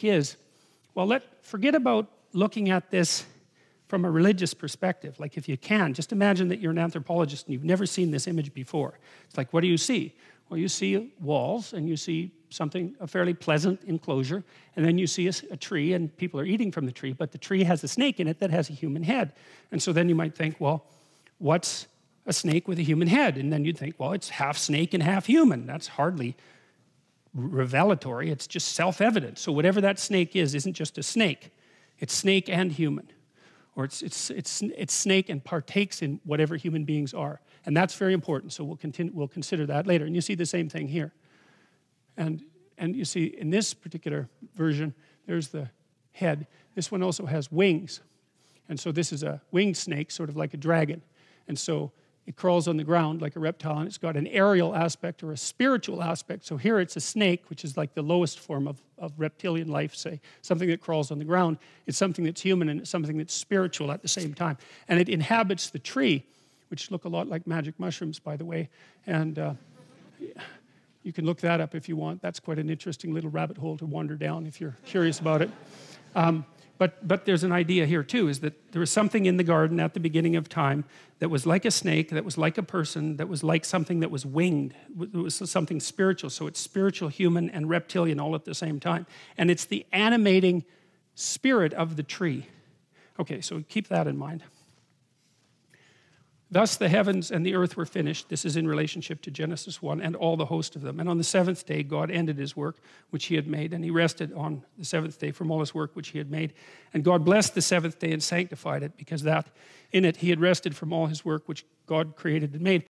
is, well, forget about looking at this from a religious perspective. Like, if you can, just imagine that you're an anthropologist and you've never seen this image before. It's like, what do you see? Well, you see walls, and you see a fairly pleasant enclosure, and then you see a tree, and people are eating from the tree, but the tree has a snake in it that has a human head. And so then you might think, well, what's a snake with a human head? And then you'd think, well, it's half snake and half human. That's hardly revelatory. It's just self-evident. So whatever that snake is isn't just a snake. It's snake and human. Or it's snake and partakes in whatever human beings are. And that's very important, so we'll consider that later. And you see the same thing here. And you see, in this particular version, there's the head. This one also has wings. And so this is a winged snake, sort of like a dragon. And so it crawls on the ground like a reptile, and it's got an aerial aspect or a spiritual aspect. So here it's a snake, which is like the lowest form of reptilian life, say, something that crawls on the ground. It's something that's human, and it's something that's spiritual at the same time. And it inhabits the tree, which look a lot like magic mushrooms, by the way. And you can look that up if you want. That's quite an interesting little rabbit hole to wander down if you're curious about it. But there's an idea here too, is that there was something in the garden at the beginning of time that was like a snake, that was like a person, that was like something that was winged. It was something spiritual. So it's spiritual, human, and reptilian all at the same time. And it's the animating spirit of the tree. Okay, so keep that in mind. Thus the heavens and the earth were finished. This is in relationship to Genesis 1, and all the host of them. And on the seventh day, God ended his work, which he had made, and he rested on the seventh day from all his work, which he had made. And God blessed the seventh day and sanctified it, because that in it he had rested from all his work, which God created and made.